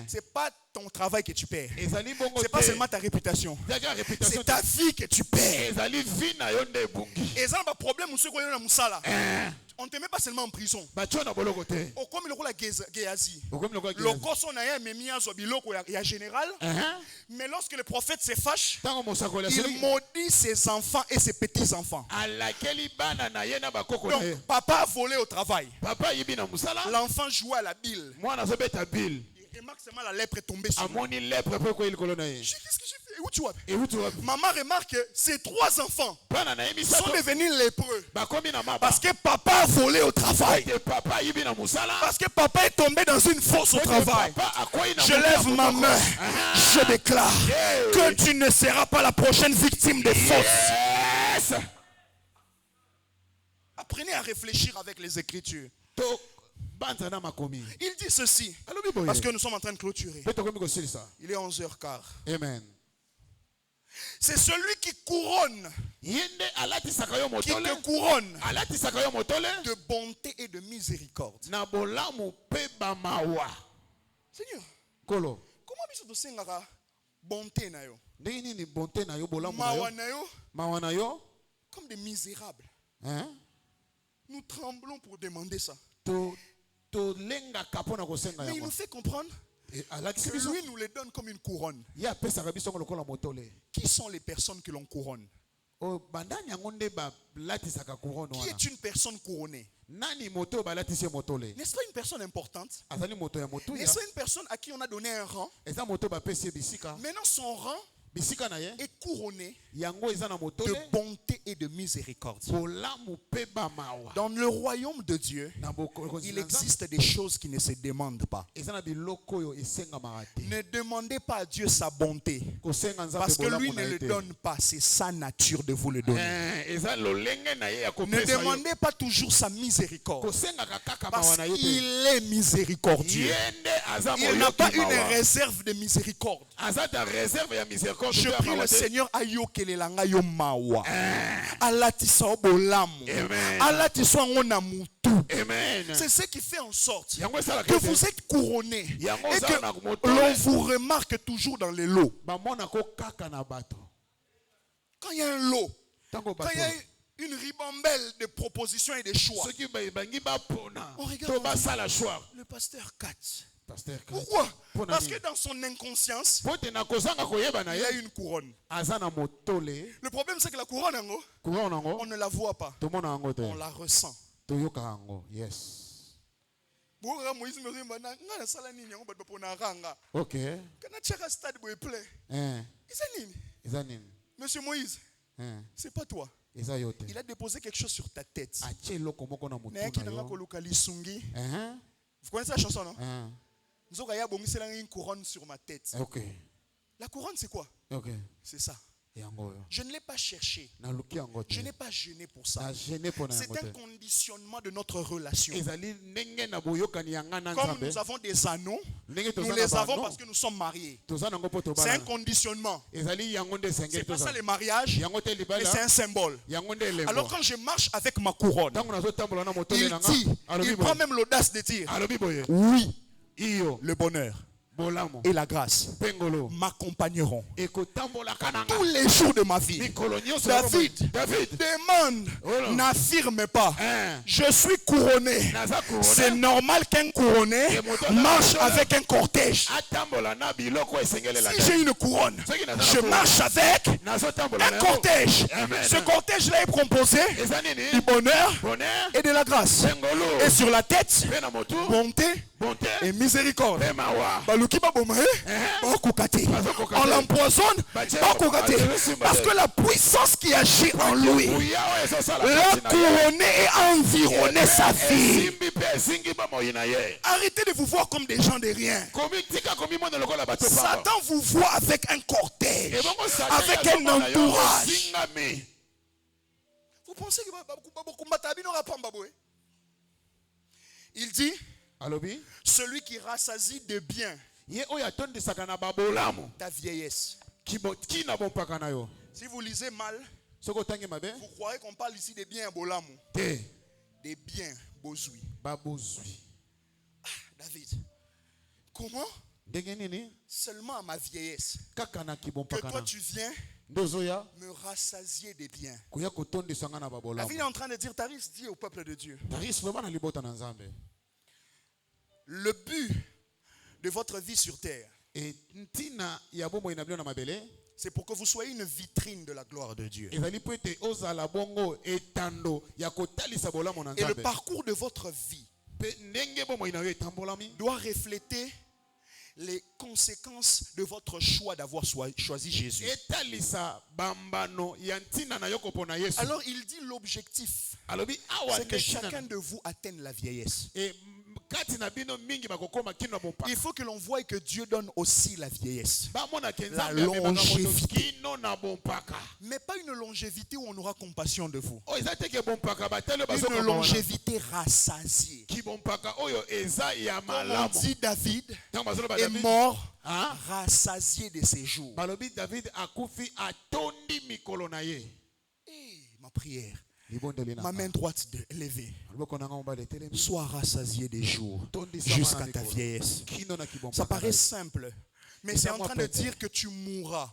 c'est pas ton travail que tu perds. C'est pas seulement ta réputation. C'est ta vie que tu perds. Et ça, le problème, on ne te met pas seulement en prison. Comme le général. Mais lorsque le prophète se fâche, il maudit ses enfants et ses petits-enfants. Donc, papa a volé au travail. L'enfant jouait à la bille. Il remarque seulement la lèpre est tombée sur lui. Qu'est-ce que j'ai fait? Où tu vas? Maman remarque que ces trois enfants sont devenus lépreux. Parce que papa a volé au travail. Parce que papa est tombé dans une fosse au travail. Je lève ma main. Je déclare que tu ne seras pas la prochaine victime des fosses. Apprenez à réfléchir avec les Écritures. banza makomi. Il dit ceci, Alobi boye. parce que nous sommes en train de clôturer. Pe tokomi kosilisa. Il est 11h15. Amen. C'est celui qui couronne, Yende alatisaka yo qui motole. te couronne Alatisaka yo motole. de bonté et de miséricorde. Na bolamu pe bamawa. Seigneur, Kolo. comment biso tosengaka bonté na yo? Ndenge nini bonté na yo bolamu na Mawa yo? na yo, Mawa na yo? comme des misérables. Hein? Nous tremblons pour demander ça. To lenga kapona kosenga Mais il nous yango. fait comprendre Alakisi que biso. lui nous les donne comme une couronne. Ya pesaka biso lokola motole. Qui sont les personnes que l'on couronne? O bandani yango nde ba latisaka couronne Qui wana. est une personne couronnée? Nani moto ba latisi motole? N'est-ce pas une personne importante? Azali moto ya moto ya. N'est-ce pas une personne à qui on a donné un rang? Eza moto ba pesi bisika. Maintenant son rang Bisika na ye. est couronné Yango eza na motole. de bonté et de miséricorde. Bolamu pe ba mawa. Dans le royaume de Dieu, Na boko il existe des choses qui ne se demandent pas. eza na biloko yo esenga marate. Ne demandez pas à Dieu sa bonté, Kosenga nzambe parce que lui bolamu ne na le ete. donne pas. C'est sa nature de vous le donner. Eza lolenge na ye ya Ne kopesa yo. demandez pas toujours sa miséricorde, Kosenga kaka parce mawa na ye te. qu'il est miséricordieux. Yende aza Il n'a pas moyoki une mawa. réserve de miséricorde. Aza ta réserve ya miséricorde. Je pe ya prie mawa le te. Seigneur ayokelelanga yo mawa. Alatisa o bolamu. Amen. Alatisa ngo na mutu. Amen. C'est ce qui fait en sorte Yango esala que vous êtes couronné et Yango ozala na que motole. l'on vous remarque toujours dans les lots. bamona ko kaka na bato. Quand il y a un lot, Tango quand il y a bato. une ribambelle de propositions et de choix, Soki bangi ba pona. on regarde, To on ba dit, sala choix. le pasteur Katz. Pasteur Kat. Pourquoi? Pona Parce nini? que dans son inconscience, Pote na kozanga koyeba na il a ye. une couronne. Aza na motole. Le problème, c'est que la couronne, Couronne nango. on ne la voit pas, To mona yango te. on la ressent. To yoka yango. Yes. Okay. Eza nini? Monsieur Moïse, c'est pas toi. Eza yote. Il a déposé quelque chose sur ta tête. Ache eloko moko na Mais mutu qui na n'a yo. pas koluka lisungi. Hein? Vous connaissez la chanson, non? Hein. Nzoka ya bongisela une couronne sur ma tête. Okay. La couronne, c'est quoi? Okay. C'est ça. Yango yo. Je ne l'ai pas cherché. Na luki yango te. Je n'ai pas gêné pour ça. Na gêné pona C'est yango un te. conditionnement de notre relation. Ezali ndenge na boyokani yanga na Comme nzambe. nous avons des anneaux, Ndenge nous toza les na avons bano. parce que nous sommes mariés. Toza nango po C'est tobala. un conditionnement. Ezali yango nde C'est sengeli pas ça toza. les mariages, Yango te mais libala. c'est un symbole. Yango nde elembo. Alors quand je marche avec ma couronne, Tango nazo tambola na motole il nanga. dit, Alobi il boye. prend même l'audace de dire, Alobi boye. oui, Iyo. le bonheur Bolamo. et la grâce Pengolo. m'accompagneront Eko tambola kananga. tous les jours de ma vie. Mikolo nyonso. David, David. demande, Oh. n'affirme pas, Hein. je suis couronné. Naza C'est couronné. normal qu'un couronné marche avec un cortège. Atambola na biloko esengele la. Si j'ai une couronne, je marche avec Nazo tambola un na. cortège. Amen. Ce cortège-là est composé Eza du nini? bonheur Bonheur. et de la grâce. Pengolo. Et sur la tête, Pe na motu. bonté Bonté. et miséricorde. Pe mawa. Baluki baboma, bakokate. On l'empoisonne, bakokate. Parce que la puissance qui agit en lui Uya o esosala. l'a couronné et environné sa vie. Simbi pe singi ba moyina ye. Arrêtez de vous voir comme des gens de rien. Komi tika komi mona lokola bato pa. Satan vous voit avec un cortège, Ebongo Satan avec ya un zoma na yo entourage. osingami. Vous pensez que il dit, Alobi. celui qui rassasie de bien Ye oyo atondisaka na babolamu. ta vieillesse. Ki na bompaka na yo. Si vous lisez mal, Soko tangi mabe. vous croyez qu'on parle ici des biens bolamu. Te. Des biens bozui. Babozwi. David, comment Ndenge nini? seulement à ma vieillesse Kaka na que kibompaka toi na. tu viens Ndozoya. me rassasier des biens? Kuya kotondisanga na David babolamu. est en train de dire, Taris dit au peuple de Dieu, Taris vraiment na libota na nzambe. le but de votre vie sur terre, Et ntina ya bomo inabilo na mabele. c'est pour que vous soyez une vitrine de la gloire de Dieu. Ezali po ete ozala bongo etando ya kotalisa bolamu na Et le nzambe. parcours de votre vie Pe ndenge bomo ina yo etambolami. doit refléter les conséquences de votre choix d'avoir choisi Jésus. Etalisa bambano ya ntina na yo kopona Yesu. Alors il dit l'objectif, Alobi awa c'est que ntina chacun na. de vous atteigne la vieillesse. Et Il faut que l'on voie que Dieu donne aussi la vieillesse, la longévité. Mais pas une longévité où on aura compassion de vous. Une longévité rassasiée. Comme on dit, David est mort rassasié de ses jours. Ma prière, ma main droite levée, sois rassasié des jours jusqu'à ta vieillesse. Ça paraît simple, mais c'est en train de dire que tu mourras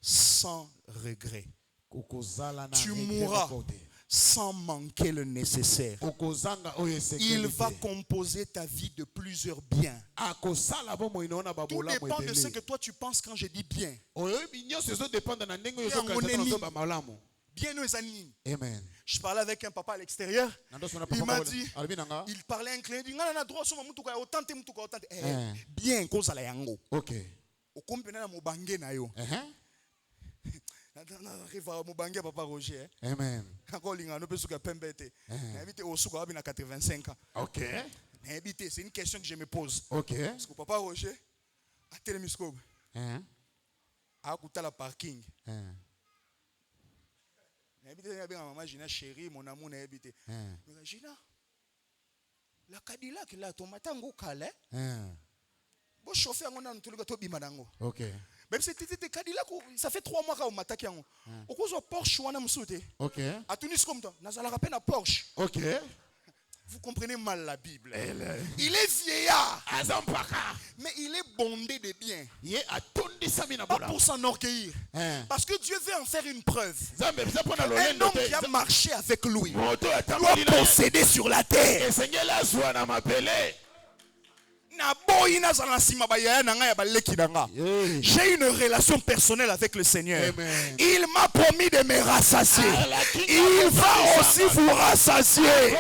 sans regret. Tu mourras sans manquer le nécessaire. Il va composer ta vie de plusieurs biens. Tout dépend de ce que toi tu penses quand je dis bien. Bien nous amis. Amen. Je parlais avec un papa à l'extérieur. Il m'a dit, il parlait un client, il dit, bien, cause à la yango. Ok. Au compagnie na mobange na yo. Arrive à mobange papa Roger. Amen. Encore lingano peut souka pembete. Habité au souka abi na 85 ans. Ok. Habité, c'est une question que je me pose. Ok. Parce que papa Roger a télémiscope. A coûté la parking. Maman Gina chérie, mon amour n'a habité. Gina, la Cadillac là, ton matin go calé. Bon chauffeur on a tout le gâteau bimadango. Ok. Même si c'était Cadillac, ça fait 3 mois qu'on m'a attaqué. Au cause de Porsche, on a m'souté. Ok. À Tunis comme toi, n'a pas rappelé à Porsche. Ok. Vous comprenez mal la Bible. Il est vieillard. Mais il est bondé de biens. Pas pour s'enorgueillir. Parce que Dieu veut en faire une preuve. Un homme qui a marché avec lui doit posséder sur la terre. J'ai une relation personnelle avec le Seigneur. Il m'a promis de me rassasier. Il va aussi vous rassasier.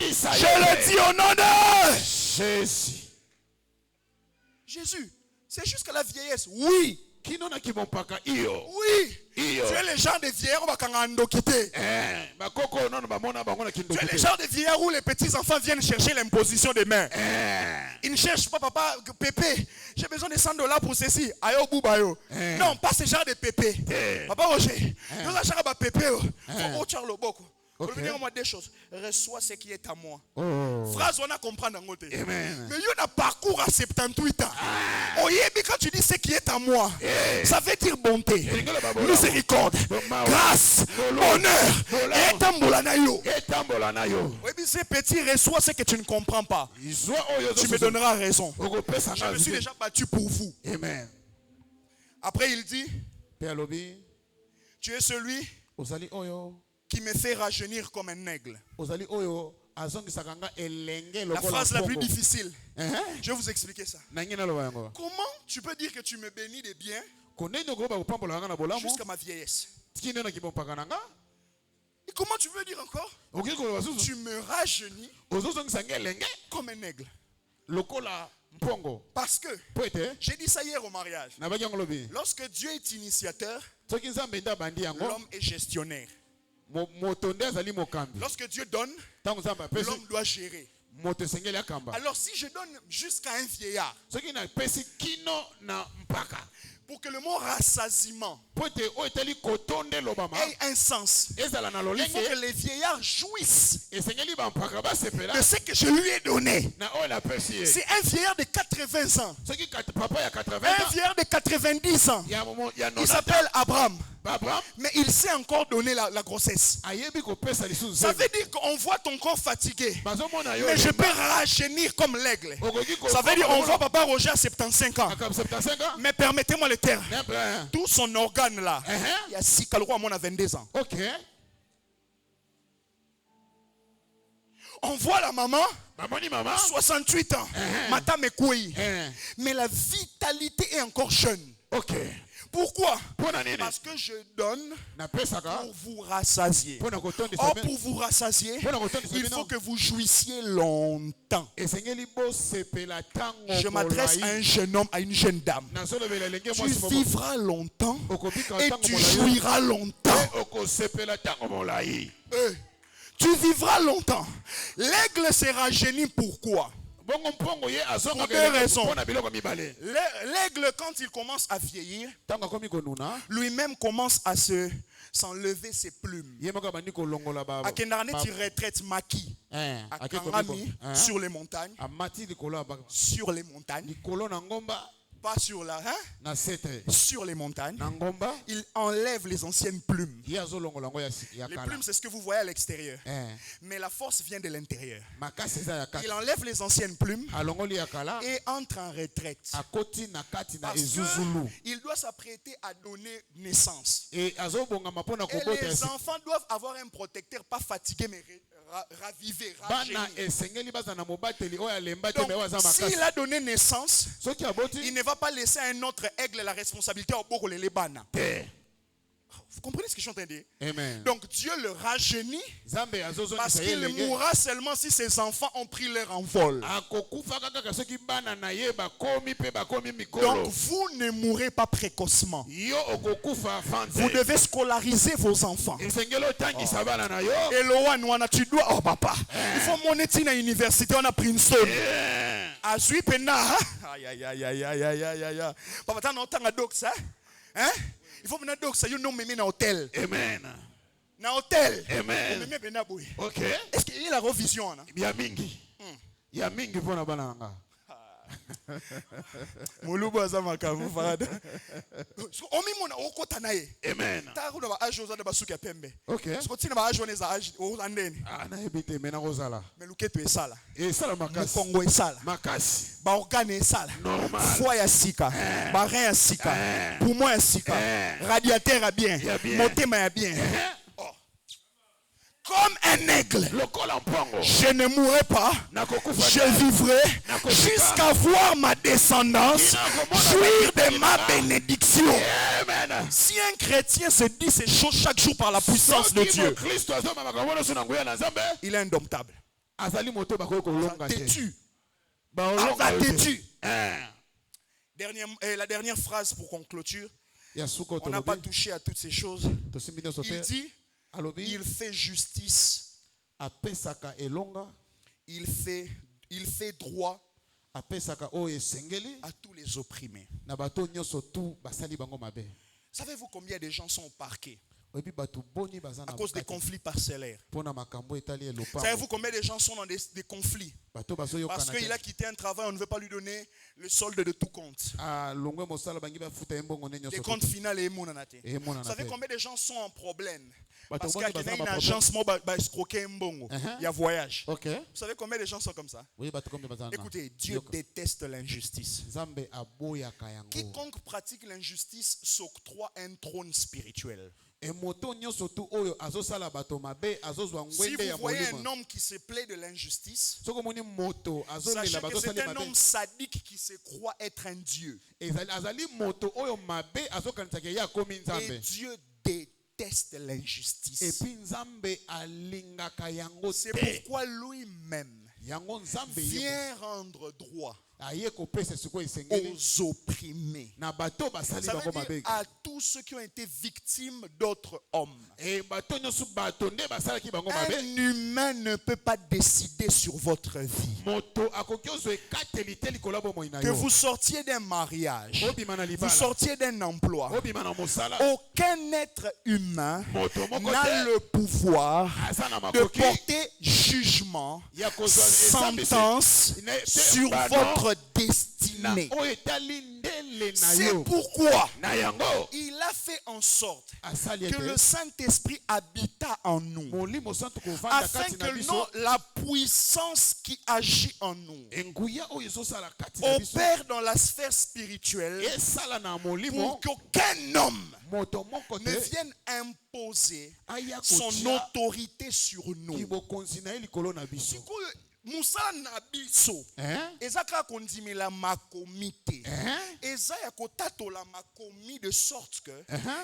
Je le dis au nom de Jésus. Jésus. C'est jusqu'à la vieillesse. Oui. Oui. Tu es le genre de vieillard où on va quitter. Tu es le genre de vieillard où les petits enfants viennent chercher l'imposition des mains. Ils ne cherchent pas, papa, pépé, j'ai besoin de $100 pour ceci. Ayo boubayo. Non, pas ce genre de pépé. Papa Roger, nous avons un pépé. Faut Charles Boko. Pour venir moi deux choses. Reçois ce qui est à moi. Phrase on a comprendre en côté. Mais il y a un parcours à 78 ans. Quand tu dis ce qui est à moi, ça veut dire bonté, miséricorde, grâce, honneur. Et tambolanayo. Oui, mais ces petits reçois ce que tu ne comprends pas. Tu me donneras raison. Je me suis déjà battu pour vous. Amen. Après il dit, tu es celui qui me fait rajeunir comme un aigle. La phrase la plus difficile. Je vais vous expliquer ça. Comment tu peux dire que tu me bénis de bien jusqu'à ma vieillesse? Et comment tu veux dire encore? Tu me rajeunis comme un aigle. Parce que j'ai dit ça hier au mariage. Lorsque Dieu est initiateur, l'homme est gestionnaire. Lorsque Dieu donne, l'homme doit gérer. Alors si je donne jusqu'à un vieillard, pour que le mot rassasiement ait un sens, il faut que les vieillards jouissent de ce que je lui ai donné. C'est un vieillard de 80 ans, un vieillard de 90 ans. Il s'appelle Abraham. Mais il sait encore donner la grossesse. Ça veut dire qu'on voit ton corps fatigué, mais je peux rajeunir comme l'aigle. Ça veut dire on voit papa Roger à 75 ans, mais permettez-moi le terme, tout son organe là, il y a 6 calories à mon à 22 ans. On voit la maman, 68 ans, Madame Ekouyi, mais la vitalité est encore jeune. Pourquoi? Parce que je donne pour vous rassasier. Or, pour vous rassasier, il faut que vous jouissiez longtemps. Je m'adresse à un jeune homme, à une jeune dame. Tu vivras longtemps et tu jouiras longtemps. Tu vivras longtemps. L'aigle sera génie, pourquoi? Pour deux raisons. L'aigle, quand il commence à vieillir, lui-même commence à s'enlever ses plumes. À Kenarane, il retraite maquis. À Kangami, sur les montagnes. Sur les montagnes. Pas sur la, sur les montagnes. Il enlève les anciennes plumes. Les plumes, c'est ce que vous voyez à l'extérieur. Mais la force vient de l'intérieur. Il enlève les anciennes plumes et entre en retraite. Parce qu'il doit s'apprêter à donner naissance. Et les enfants doivent avoir un protecteur, pas fatigué, mais ravivé, rajeuni. Donc, s'il a donné naissance, il ne va pas laisser à un autre aigle la responsabilité au bord les bana. Vous comprenez ce que je suis en train de dire? Amen. Donc Dieu le rajeunit parce qu'il mourra seulement si ses enfants ont pris leur envol. Donc vous ne mourrez pas précocement. Vous devez scolariser vos enfants. Et Loan, tu dois, oh papa, il faut monter à l'université, on a Princeton. À Zuipena, aïe aïe aïe aïe aïe aïe aïe aïe. Papa, t'as n'entends un doc ça? Hein? Il faut venir donc ça y nom mémé na hôtel. Amen. Na hôtel. Amen. Mémé bena boy. OK. Est-ce qu'il y a la revision là? Il y a mingi. Il y a mingi pour na bananga. Molubo azama kamu fada. Omi mona okota nae. Amen. Ta ko na ba ajo za ba suka pembe. OK. Sko tina ba ajo neza ajo o andeni. Ah na ebite mena kozala. Meluketo esala. Esala makasi. Kongo esala. Makasi. Ba organe esala. Normal. Foie ya sika. Ba rein ya sika. Poumon ya sika. Radiateur a bien. Motema ya bien. Comme un aigle, je ne mourrai pas, je vivrai jusqu'à voir ma descendance jouir de ma bénédiction. Si un chrétien se dit ces choses chaque jour par la puissance de Dieu, il est indomptable. Têtu. Têtu. La dernière phrase pour qu'on clôture. On n'a pas touché à toutes ces choses. Il dit: il fait justice, il fait droit à tous les opprimés. Savez-vous combien de gens sont au parquet à cause des conflits parcellaires? Savez-vous combien de gens sont dans des conflits parce qu'il a quitté un travail, on ne veut pas lui donner le solde de tout compte. Les comptes finaux et monanate. Vous savez combien de gens sont en problème parce qu'il y a une agence qui a escroqué un bongo. Il y a voyage. Vous savez combien de gens sont comme ça? Écoutez, Dieu déteste l'injustice. Quiconque pratique l'injustice s'octroie un trône spirituel. Si vous voyez un homme qui se plaît de l'injustice, sachez que c'est un homme sadique qui se croit être un Dieu. Et Dieu déteste l'injustice. C'est pourquoi lui-même vient rendre droit aux opprimés. Ça veut dire à tous ceux qui ont été victimes d'autres hommes. Un humain ne peut pas décider sur votre vie. Que vous sortiez d'un mariage, vous sortiez d'un emploi, aucun être humain n'a le pouvoir de porter jugement, sentence sur votre destinée. C'est pourquoi il a fait en sorte que le Saint-Esprit habita en nous, afin que la puissance qui agit en nous opère dans la sphère spirituelle pour qu'aucun homme ne vienne imposer son autorité sur nous. Moussa na biso ezaka kondimela makomite Esaïa kotatola m'a commis de sorte que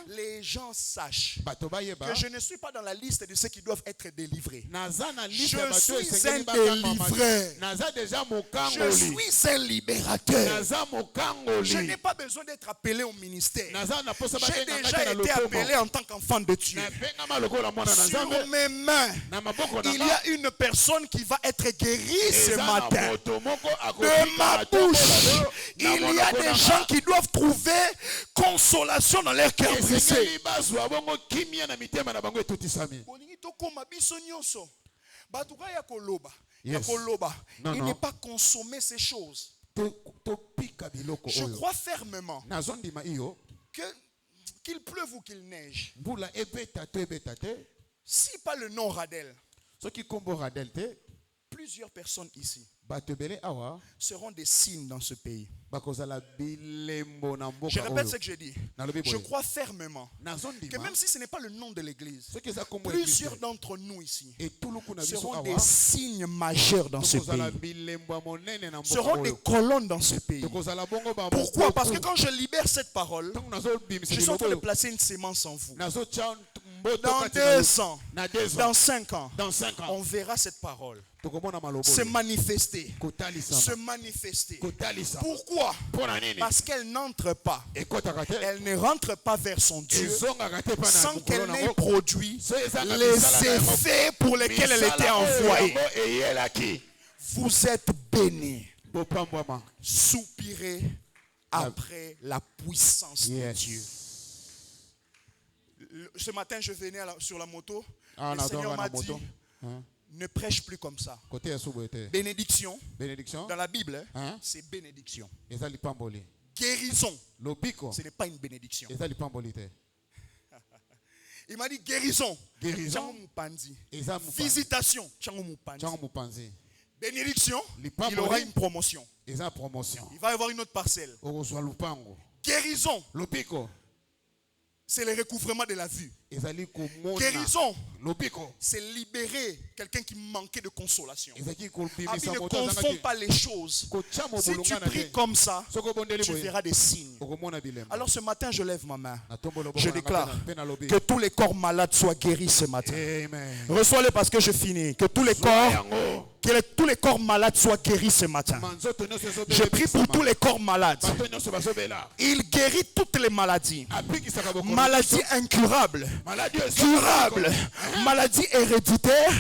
les gens sachent bato bayeba que je ne suis pas dans la liste de ceux qui doivent être délivrés. naza na liste Je ya bato suis esengeli un bakamba délivreur. naza déjà Je mokangoli suis un libérateur. naza mokangoli Je n'ai pas besoin d'être appelé au ministère. naza na posa J'ai batenga déjà ngati na été lotomo appelé en tant qu'enfant de Dieu. nabengama lokola mwana na Sur nzambe mes mains, na maboko na il y a une personne qui va être guérie ce eza na matin. moto moko De ma bouche, il y a des gens qui doivent trouver consolation dans leur cœur brisé. esengeli bazwa bongo kimia na mitema na bango etutisami Bolingi tokoma biso nyonso. Batuka ya koloba. Yes. Ya koloba. Non, Il non. n'est pas consommé ces choses. topika biloko Je oyo crois fermement nazondima iyo qu'il pleuve ou qu'il neige. mbula ebeta to ebeta te Si pas le nom Radel, soki kombo radel te plusieurs personnes ici bato ebele awa seront des signes dans ce pays. bakozala bilembo na Je mboka répète oyo ce que j'ai dit. nalobi Je boye crois fermement que nazondima même si ce n'est pas le nom de l'église, soki eza kombo plusieurs d'entre nous ici etuluku na biso seront des awa signes majeurs dans ce tokozala pays. bilembo ya monene na mboka Seront des oyo colonnes dans ce pays. tokozala bongo Pourquoi? Parce que quand je libère cette parole, ntango nazobimisa je suis en train de biloko oyo placer une sémence en vous. nazotya mboto Dans kati na 2 ans, na 2 ans dans 5 ans, dans 5 ans on verra cette parole tokomona malobo se manifester. Se kotalisama manifester. kotalisa Pourquoi? mpona nini Parce qu'elle n'entre pas. ekotaka te Elle ne rentre pas vers son Dieu ezongaka te mpa na sans mokolo qu'elle n'ait nango produit so ezanga les misala na yango effets pour lesquels elle était misala oyo envoyée. yango eyelaki Vous êtes bénis. bopambwama Soupirez après la puissance de Dieu. Ce matin, je venais sur la moto. Le Seigneur m'a dit, ne prêche plus comme ça. kote ya subu ete Bénédiction, bénédiction dans la Bible, Hein? c'est bénédiction. eza lipamboli Guérison, lobiko ce n'est pas une bénédiction. eza lipamboli te Il m'a dit guérison. Guérison. Tchango Mupandi. eza mopanzi Visitation. Tchango Mupandi. ntango mopanzi Bénédiction. Lipamboli. Il aura une promotion. eza promotion Il va y avoir une autre parcelle. okozwa lupango Guérison. lobiko C'est le recouvrement de la vue. ezali komona Guérison. lobiko C'est libérer quelqu'un qui manquait de consolation. ezalaki Ah, mais kobimisa ne moto confonds azangaki pas les choses. kotya Si tu mobolonga na pries te comme ça, soki obondeli tu boye verras des signes. okomona bilembo Alors ce matin, je lève ma main. natombo loboko Je na ngai déclare mpe nalobi que tous les corps malades soient guéris ce matin. amen Reçois-le parce que je finis. Que tous les corps, yango tous les corps malades soient guéris ce matin. manzoto nyonso Je prie pour tous les corps malades. bato nyonso bazobela Il guérit toutes les maladies. abikisaka bokono Maladies incurables, maladi oyo curables, maladies héréditaires,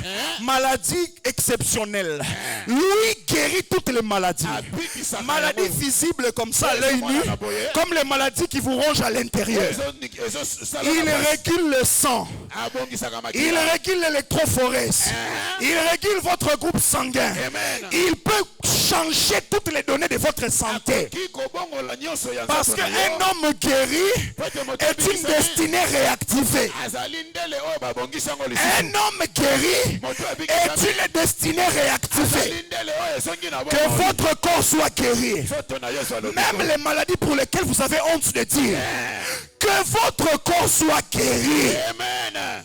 maladies exceptionnelles. Lui guérit toutes les maladies. abikisaka Maladies yango. visibles comme ça à l'œil nu, comme les maladies qui vous rongent à l'intérieur. Il régule le sang. abongisaka Il makila régule l'électrophorèse. Il régule votre groupe sanguin. Amen. Il peut changer toutes les données de votre santé. Akoki kobongola nyonso ya Parce nzoto na qu'un yo. homme guéri Pete moto est une abikisami, destinée réactivée. azali ndele oyo babongisi yango Un lisusu homme guéri moto est abikisami une destinée réactivée. azali ndele oyo esongi na Que bongo votre corps soit guéri. nzoto na yo ezwa lobiko Même les maladies pour lesquelles vous avez honte de dire. Que votre corps soit guéri amen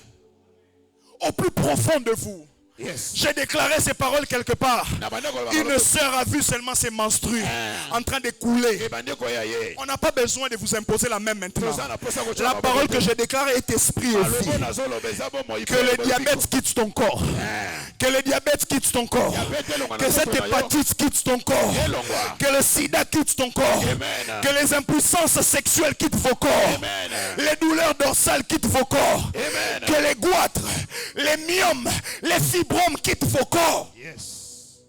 au plus profond de vous. yes J'ai déclaré ces paroles quelque part. na bandeko Une sœur a vu seulement ses menstrues en train de couler. ebandi koya ye On n'a pas besoin de vous imposer la même maintenant. toza na posa kotia La parole que je déclare est esprit et vie. alobo nazoloba eza bomoi Que le diabète quitte ton corps. Que le diabète quitte ton corps. Que cette hépatite quitte ton corps. Que le sida quitte ton corps. Amen. Que les impuissances sexuelles quittent vos corps. Amen. Les douleurs dorsales quittent vos corps. Amen. Que les goitres, les myomes, les fibromes quittent vos corps. yes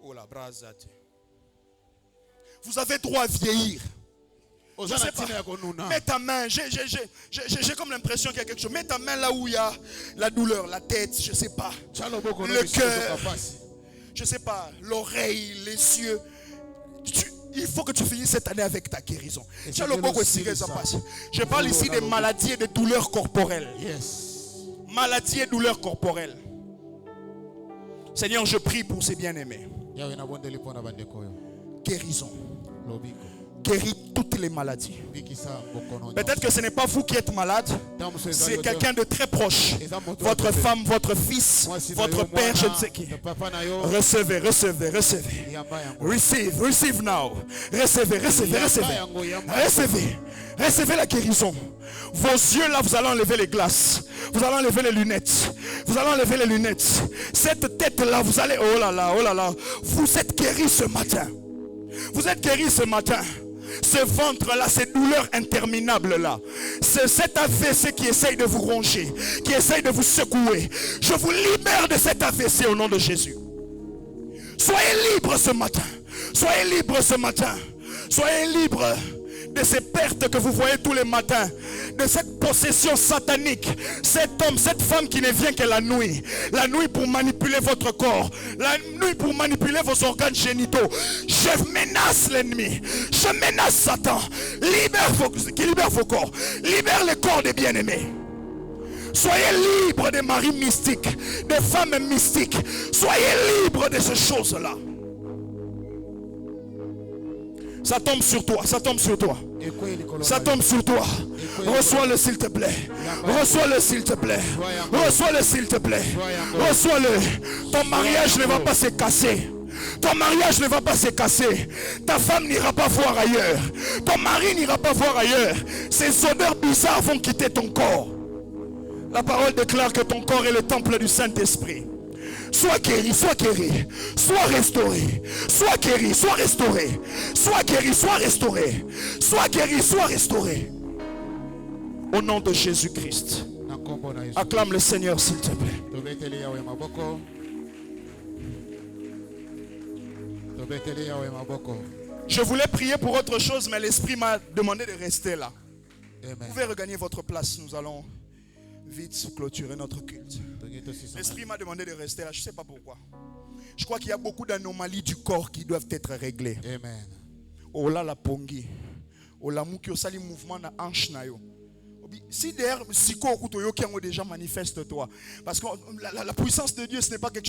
Oh la brazate. Vous avez droit à vieillir. oza Je sais na pas. ntina ya konuna Mets ta main, j'ai comme l'impression qu'il y a quelque chose. Mets ta main là où il y a la douleur, la tête, je sais pas. tya loboko Le no biso cœur. ezoka pasi Je sais pas, l'oreille, les yeux. Il faut que tu finisses cette année avec ta guérison. c'est le Je parle ici des maladies et des douleurs corporelles. yes Maladies et douleurs corporelles. Seigneur, je prie pour ces bien-aimés. yawe nabondeli mpo na bandeko oyo Guérison. lobiko guérit toutes les maladies. Peut-être que ce n'est pas vous qui êtes malade, c'est quelqu'un de très proche. Votre femme, votre fils, votre père, je ne sais qui. Recevez, recevez, recevez. Receive, receive now. Recevez, recevez, recevez. Recevez, recevez la guérison. Vos yeux là, vous allez enlever les glaces. Vous allez enlever les lunettes. Vous allez enlever les lunettes. Cette tête là, vous allez, oh là là, oh là là. Vous êtes guéris ce matin. Vous êtes guéris ce matin. Ce ventre là, ces douleurs interminables là, c'est cet AVC qui essaye de vous ronger, qui essaye de vous secouer. Je vous libère de cet AVC au nom de Jésus. Soyez libres ce matin. Soyez libres ce matin. Soyez libres de ces pertes que vous voyez tous les matins, de cette possession satanique, cet homme, cette femme qui ne vient que la nuit pour manipuler votre corps, la nuit pour manipuler vos organes génitaux. Je menace l'ennemi, je menace Satan, libère vos corps, libère les corps des bien-aimés. Soyez libres des maris mystiques, des femmes mystiques, soyez libres de ces choses-là. Ça tombe sur toi, ça tombe sur toi. Ça tombe sur toi. Reçois-le s'il te plaît. Reçois-le s'il te plaît. Reçois-le s'il te plaît. Reçois-le. Ton mariage ne va pas se casser. Ton mariage ne va pas se casser. Ta femme n'ira pas voir ailleurs. Ton mari n'ira pas voir ailleurs. Ces odeurs bizarres vont quitter ton corps. La parole déclare que ton corps est le temple du Saint-Esprit. Sois guéri, sois guéri, sois restauré, sois guéri, sois restauré, sois guéri, sois restauré, sois guéri, sois restauré. Au nom de Jésus-Christ. Acclame le Seigneur s'il te plaît. Je voulais prier pour autre chose, mais l'Esprit m'a demandé de rester là. Amen. Vous pouvez regagner votre place, nous allons vite clôturer notre culte. L'Esprit m'a demandé de rester là, je ne sais pas pourquoi. Je crois qu'il y a beaucoup d'anomalies du corps qui doivent être réglées. Amen. Oh là la pongi. Oh la mouki au sali mouvement na hanche na yo. Si derrière siko okuto yo qui déjà manifeste toi, parce que la puissance de Dieu ce n'est pas quelque chose